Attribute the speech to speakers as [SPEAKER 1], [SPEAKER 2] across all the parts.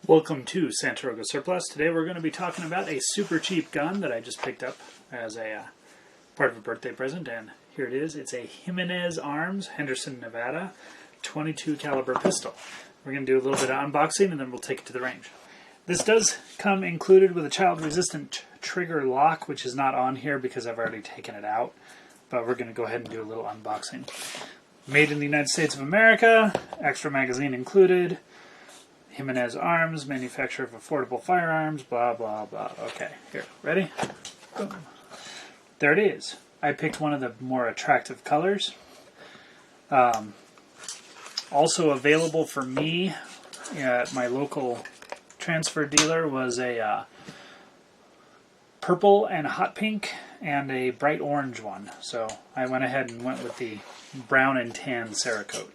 [SPEAKER 1] Welcome to Santa Rosa Surplus. Today we're going to be talking about a super cheap gun that I just picked up as a part of a birthday present, and here it is. It's a Jimenez Arms, Henderson, Nevada, 22 caliber pistol. We're going to do a little bit of unboxing and then we'll take it to the range. This does come included with a child-resistant trigger lock, which is not on here because I've already taken it out, but we're going to go ahead and do a little unboxing. Made in the United States of America, extra magazine included. Jimenez Arms, manufacturer of affordable firearms, blah, blah, blah. Okay, here, ready? Boom. There it is. I picked one of the more attractive colors. Also available for me at my local transfer dealer was a purple and hot pink and a bright orange one. So I went ahead and went with the brown and tan Cerakote.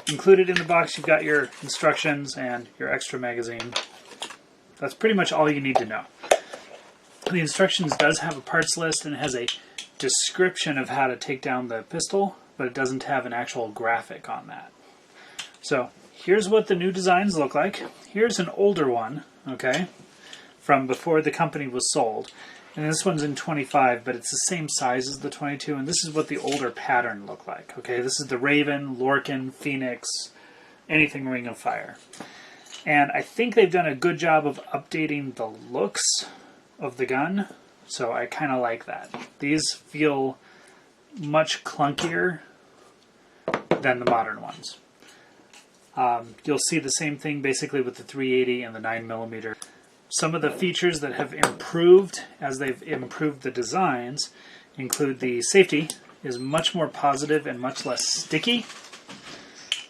[SPEAKER 1] Included in the box, you've got your instructions and your extra magazine. That's pretty much all you need to know. The instructions does have a parts list and it has a description of how to take down the pistol, but it doesn't have an actual graphic on that. So here's what the new designs look like. Here's an older one, okay, from before the company was sold. And this one's in 25, but it's the same size as the 22, and this is what the older pattern looked like. Okay, this is the Raven, Lorcan, Phoenix, anything Ring of Fire. And I think they've done a good job of updating the looks of the gun, so I kind of like that. These feel much clunkier than the modern ones. You'll see the same thing basically with the 380 and the 9mm. Some of the features that have improved as they've improved the designs include the safety is much more positive and much less sticky.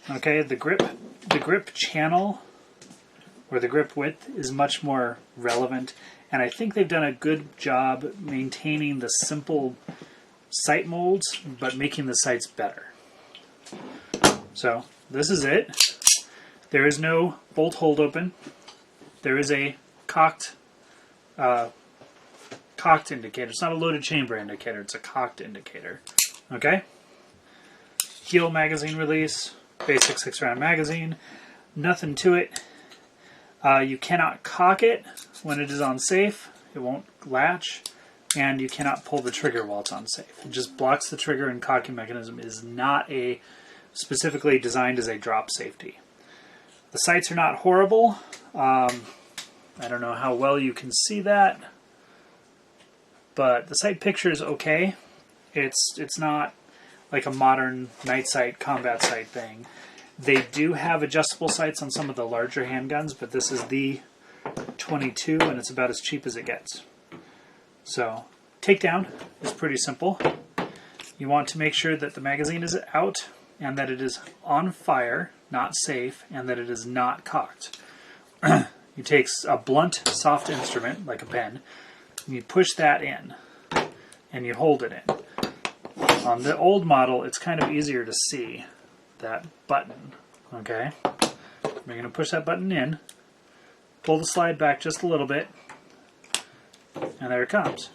[SPEAKER 1] Okay, the grip channel or the grip width is much more relevant, and I think they've done a good job maintaining the simple sight molds but making the sights better. So this is it. There is no bolt hold open. There is a cocked indicator. It's not a loaded chamber indicator, it's a cocked indicator. Okay? Heel magazine release, basic 6-round magazine, nothing to it. You cannot cock it when it is on safe, it won't latch, and you cannot pull the trigger while it's on safe. It just blocks the trigger, and cocking mechanism is not specifically designed as a drop safety. The sights are not horrible. I don't know how well you can see that, but the sight picture is okay. It's not like a modern night sight, combat sight thing. They do have adjustable sights on some of the larger handguns, but this is the 22 and it's about as cheap as it gets. So, takedown is pretty simple. You want to make sure that the magazine is out and that it is on fire, not safe, and that it is not cocked. You take a blunt, soft instrument, like a pen, and you push that in, and you hold it in. On the old model, it's kind of easier to see that button, okay? You're going to push that button in, pull the slide back just a little bit, and there it comes.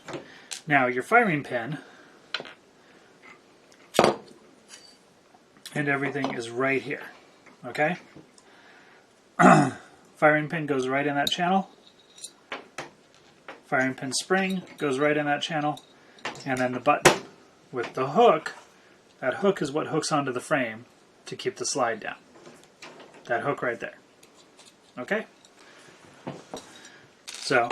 [SPEAKER 1] Now, your firing pin and everything is right here, okay? Firing pin goes right in that channel. Firing pin spring goes right in that channel. And then the button with the hook, that hook is what hooks onto the frame to keep the slide down. That hook right there. Okay? So,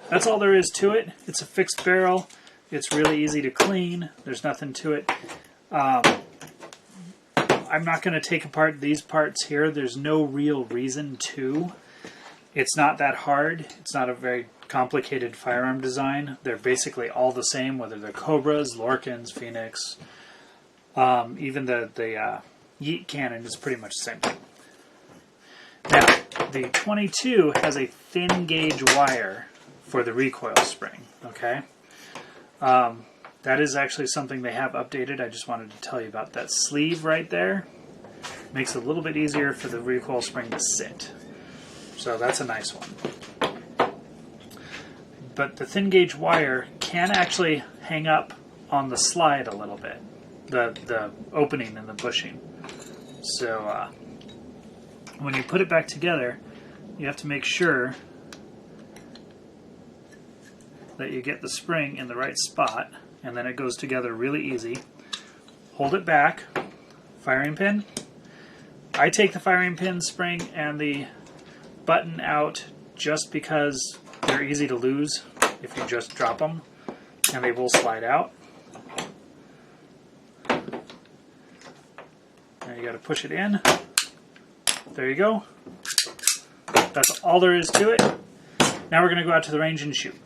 [SPEAKER 1] that's all there is to it. It's a fixed barrel. It's really easy to clean. There's nothing to it. I'm not going to take apart these parts here. There's no real reason to. It's not that hard. It's not a very complicated firearm design. They're basically all the same, whether they're Cobras, Lorcans, Phoenix. Even the Yeet cannon is pretty much the same thing. Now, the 22 has a thin gauge wire for the recoil spring. Okay? That is actually something they have updated. I just wanted to tell you about that sleeve right there. Makes it a little bit easier for the recoil spring to sit. So that's a nice one. But the thin gauge wire can actually hang up on the slide a little bit. The opening and the bushing. So When you put it back together, you have to make sure that you get the spring in the right spot, and then it goes together really easy. Hold it back, firing pin. I take the firing pin spring and the button out just because they're easy to lose if you just drop them, and they will slide out. Now you got to push it in. There you go. That's all there is to it. Now we're going to go out to the range and shoot.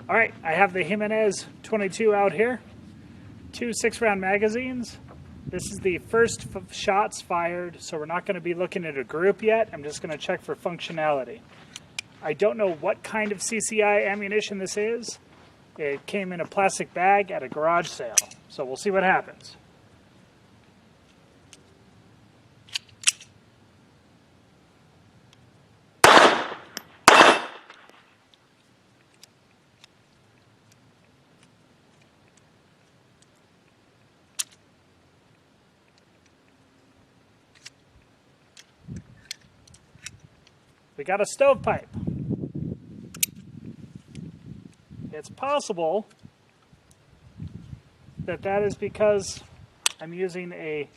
[SPEAKER 1] Alright, I have the Jimenez JA22 out here. 2 6-round magazines. This is the first shots fired, so we're not going to be looking at a group yet. I'm just going to check for functionality. I don't know what kind of CCI ammunition this is. It came in a plastic bag at a garage sale, so we'll see what happens. We got a stovepipe. It's possible that that is because I'm using a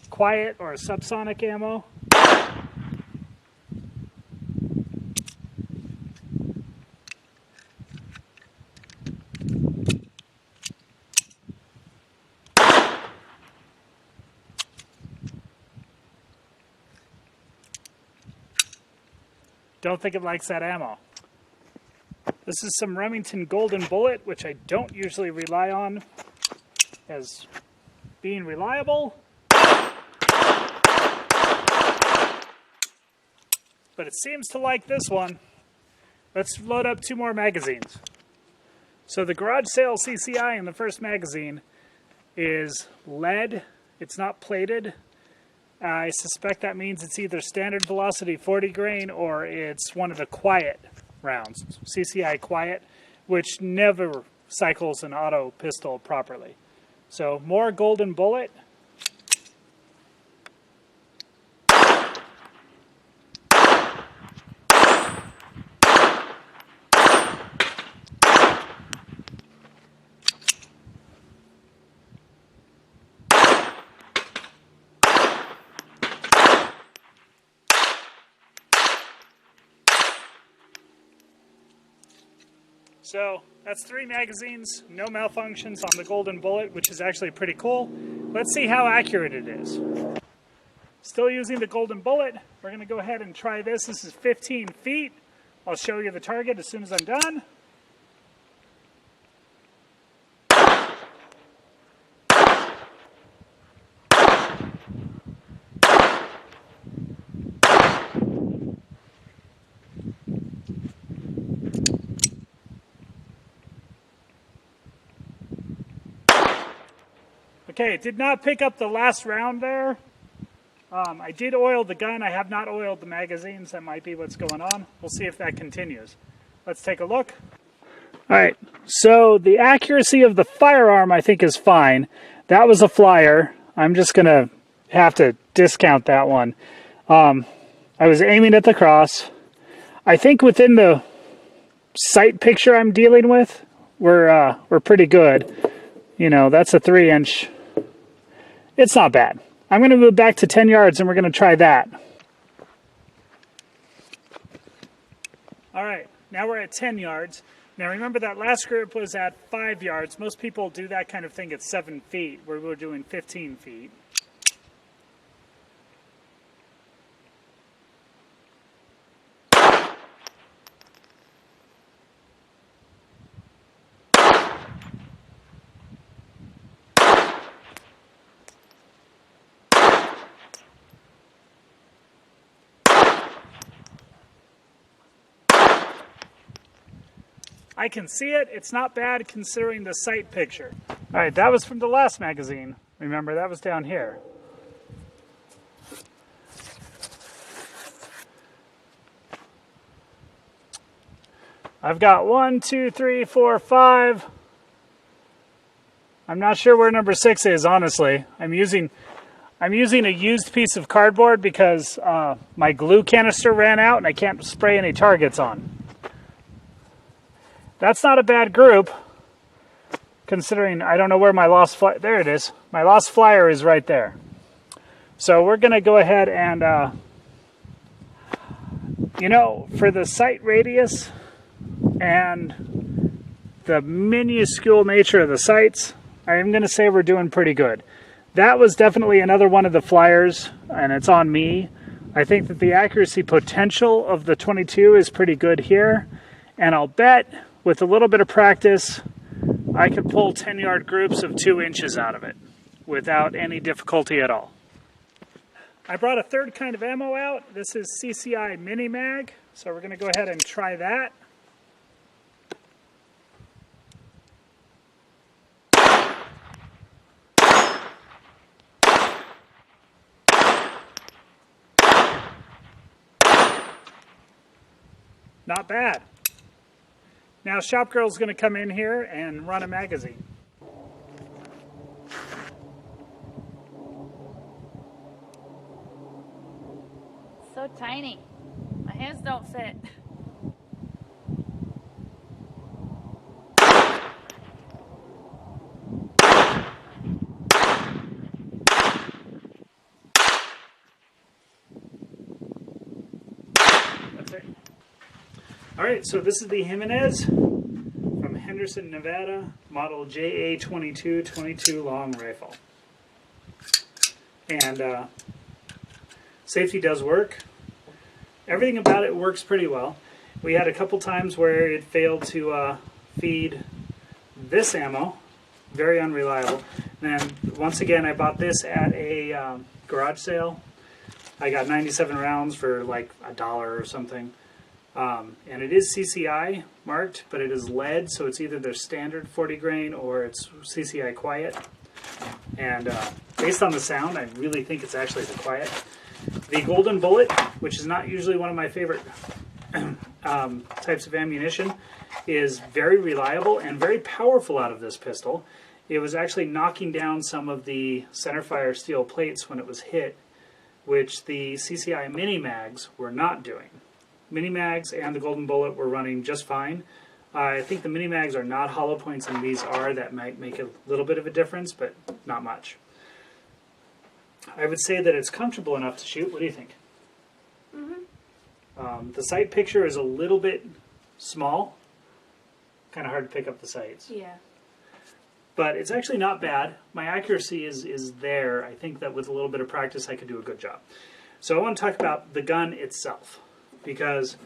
[SPEAKER 1] quiet or a subsonic ammo. Don't think it likes that ammo. This is some Remington Golden Bullet, which I don't usually rely on as being reliable. But it seems to like this one. Let's load up 2 more magazines. So the garage sale CCI in the first magazine is lead. It's not plated. I suspect that means it's either standard velocity 40 grain or it's one of the quiet rounds, CCI quiet, which never cycles an auto pistol properly. So more Golden Bullet. So that's 3 magazines, no malfunctions on the Golden Bullet, which is actually pretty cool. Let's see how accurate it is. Still using the Golden Bullet. We're going to go ahead and try this. This is 15 feet. I'll show you the target as soon as I'm done. Okay, it did not pick up the last round there. I did oil the gun. I have not oiled the magazines. That might be what's going on. We'll see if that continues. Let's take a look. All right, so the accuracy of the firearm I think is fine. That was a flyer. I'm just going to have to discount that one. I was aiming at the cross. I think within the sight picture I'm dealing with, we're pretty good. You know, that's a 3-inch. It's not bad. I'm going to move back to 10 yards and we're going to try that. All right, now we're at 10 yards. Now remember that last group was at 5 yards. Most people do that kind of thing at 7 feet, where we're doing 15 feet. I can see it. It's not bad considering the sight picture. All right, that was from the last magazine. Remember, that was down here. I've got 1, 2, 3, 4, 5. I'm not sure where number 6 is, honestly. I'm using a used piece of cardboard because my glue canister ran out and I can't spray any targets on. That's not a bad group, considering I don't know where my lost flyer, there it is. My lost flyer is right there. So we're going to go ahead and, you know, for the sight radius and the minuscule nature of the sights, I'm going to say we're doing pretty good. That was definitely another one of the flyers, and it's on me. I think that the accuracy potential of the 22 is pretty good here, and I'll bet with a little bit of practice, I could pull 10-yard groups of 2 inches out of it without any difficulty at all. I brought a third kind of ammo out. This is CCI Mini Mag, so we're going to go ahead and try that. Not bad. Now Shop Girl's going to come in here and run a magazine.
[SPEAKER 2] So tiny. My hands don't fit.
[SPEAKER 1] That's it. Alright, so this is the Jimenez from Henderson, Nevada, model JA-22 22 long rifle. And safety does work. Everything about it works pretty well. We had a couple times where it failed to feed this ammo. Very unreliable. And once again, I bought this at a garage sale. I got 97 rounds for like $1 or something. And it is CCI marked, but it is lead, so it's either their standard 40 grain or it's CCI Quiet. And based on the sound, I really think it's actually the Quiet. The Golden Bullet, which is not usually one of my favorite types of ammunition, is very reliable and very powerful out of this pistol. It was actually knocking down some of the centerfire steel plates when it was hit, which the CCI Mini Mags were not doing. Mini Mags and the Golden Bullet were running just fine. I think the Mini Mags are not hollow points and these are. That might make a little bit of a difference, but not much. I would say that it's comfortable enough to shoot. What do you think? Mm-hmm. The sight picture is a little bit small. Kind of hard to pick up the sights.
[SPEAKER 2] Yeah.
[SPEAKER 1] But it's actually not bad. My accuracy is there. I think that with a little bit of practice I could do a good job. So I want to talk about the gun itself, because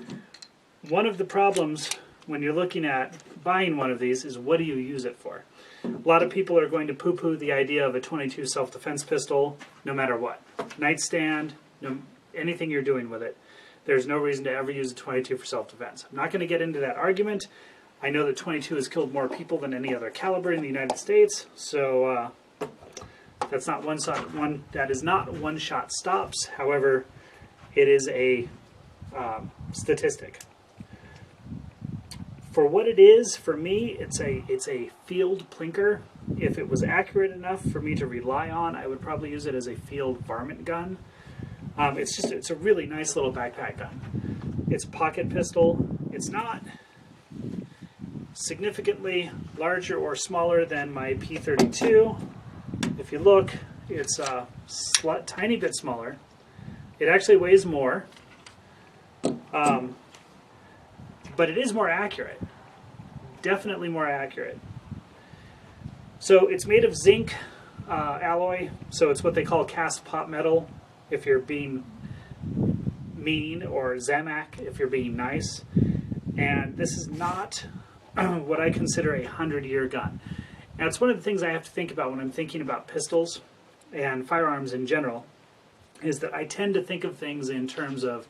[SPEAKER 1] one of the problems when you're looking at buying one of these is what do you use it for? A lot of people are going to poo-poo the idea of a 22 self-defense pistol no matter what. Nightstand, anything you're doing with it. There's no reason to ever use a 22 for self-defense. I'm not going to get into that argument. I know that 22 has killed more people than any other caliber in the United States, so that's not that is not one-shot stops. However, it is a statistic. For what it is, for me, it's a field plinker. If it was accurate enough for me to rely on, I would probably use it as a field varmint gun. It's a really nice little backpack gun. It's a pocket pistol. It's not significantly larger or smaller than my P32. If you look, it's a tiny bit smaller. It actually weighs more. But it is more accurate. Definitely more accurate. So it's made of zinc alloy, so it's what they call cast pot metal if you're being mean, or Zamac if you're being nice. And this is not what I consider a 100-year gun. Now, it's one of the things I have to think about when I'm thinking about pistols and firearms in general, is that I tend to think of things in terms of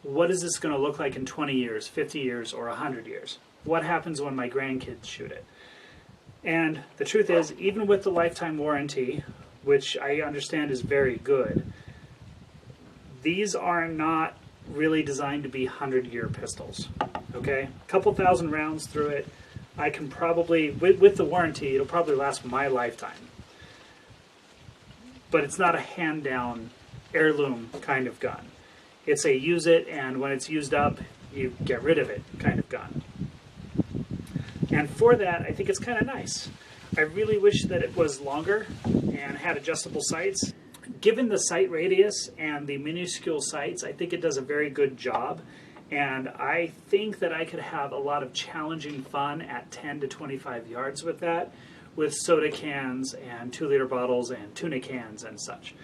[SPEAKER 1] what is this going to look like in 20 years, 50 years, or 100 years? What happens when my grandkids shoot it? And the truth is, even with the lifetime warranty, which I understand is very good, these are not really designed to be 100-year pistols. Okay? A couple thousand rounds through it, I can probably, with the warranty, it'll probably last my lifetime. but it's not a hand-down heirloom kind of gun. It's a use it, and when it's used up, you get rid of it kind of gun. And for that, I think it's kind of nice. I really wish that it was longer and had adjustable sights. Given the sight radius and the minuscule sights, I think it does a very good job. And I think that I could have a lot of challenging fun at 10 to 25 yards with that, with soda cans and 2-liter bottles and tuna cans and such.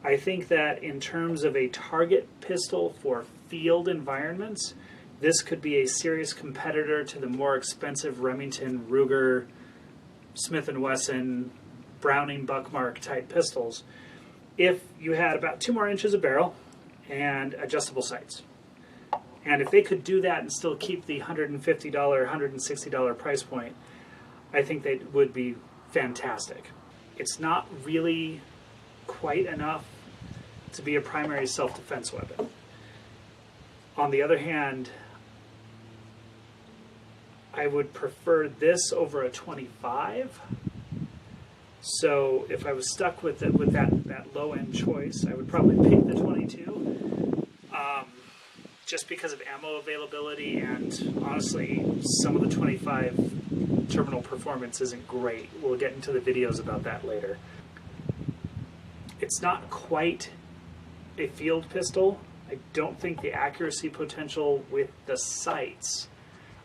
[SPEAKER 1] I think that in terms of a target pistol for field environments, this could be a serious competitor to the more expensive Remington, Ruger, Smith & Wesson, Browning, Buckmark type pistols if you had about 2 more inches of barrel and adjustable sights. And if they could do that and still keep the $150, $160 price point, I think they would be fantastic. It's not really quite enough to be a primary self-defense weapon. On the other hand, I would prefer this over a 25. So if I was stuck with that low-end choice, I would probably pick the 22, just because of ammo availability, and honestly, some of the 25 terminal performance isn't great. We'll get into the videos about that later. It's not quite a field pistol. I don't think the accuracy potential with the sights,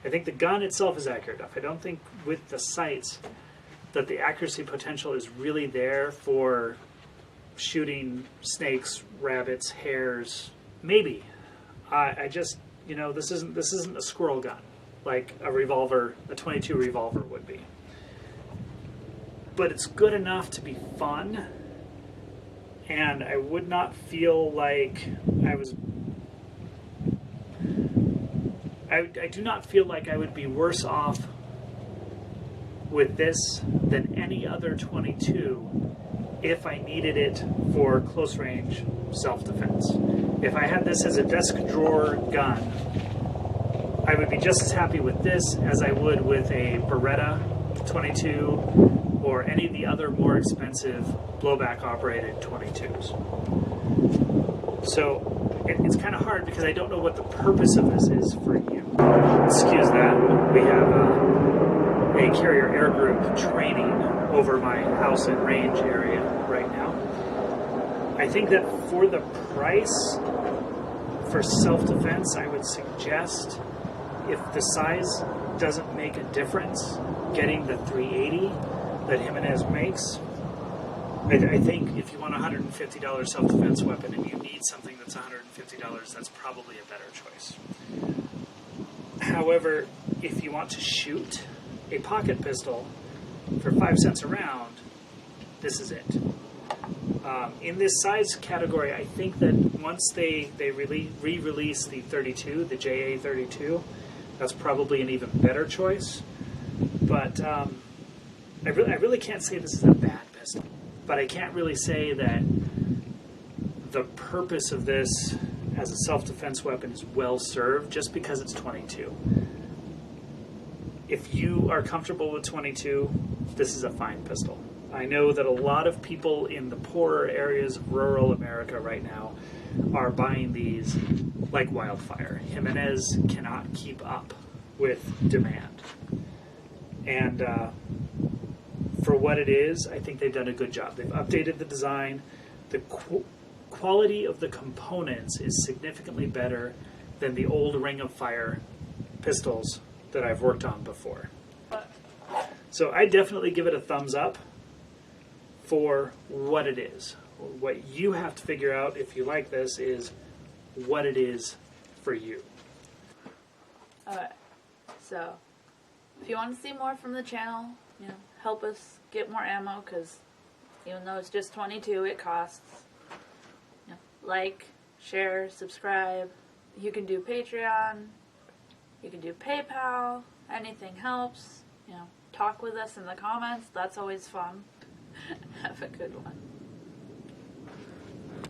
[SPEAKER 1] I think the gun itself is accurate enough. I don't think with the sights that the accuracy potential is really there for shooting snakes, rabbits, hares. Maybe. I just, you know, this isn't a squirrel gun like a revolver, a 22 revolver would be. But it's good enough to be fun, and I would not feel like I do not feel like I would be worse off with this than any other 22 if I needed it for close range self-defense. If I had this as a desk drawer gun, I would be just as happy with this as I would with a Beretta 22 or any of the other more expensive blowback operated 22s. So it's kind of hard because I don't know what the purpose of this is for you. Excuse that. We have a carrier air group training over my house and range area right now. I think that for the price for self-defense, I would suggest, if the size doesn't make a difference, getting the 380 that Jimenez makes. I think if you want a $150 self-defense weapon and you need something that's $150, that's probably a better choice. However, if you want to shoot a pocket pistol for 5 cents a round, this is it. In this size category, I think that once they re-release the 32, the JA22, that's probably an even better choice. But I really can't say this is a bad pistol. But I can't really say that the purpose of this as a self-defense weapon is well served just because it's 22. If you are comfortable with 22, this is a fine pistol. I know that a lot of people in the poorer areas of rural America right now are buying these like wildfire. Jimenez cannot keep up with demand. And for what it is, I think they've done a good job. They've updated the design. The quality of the components is significantly better than the old Ring of Fire pistols that I've worked on before. So I definitely give it a thumbs up for what it is. What you have to figure out if you like this is what it is for you.
[SPEAKER 2] Alright, so if you want to see more from the channel, you know, help us get more ammo, because even though it's just 22, it costs. You know, like, share, subscribe. You can do Patreon. You can do PayPal. Anything helps. You know, talk with us in the comments. That's always fun. Have a good one.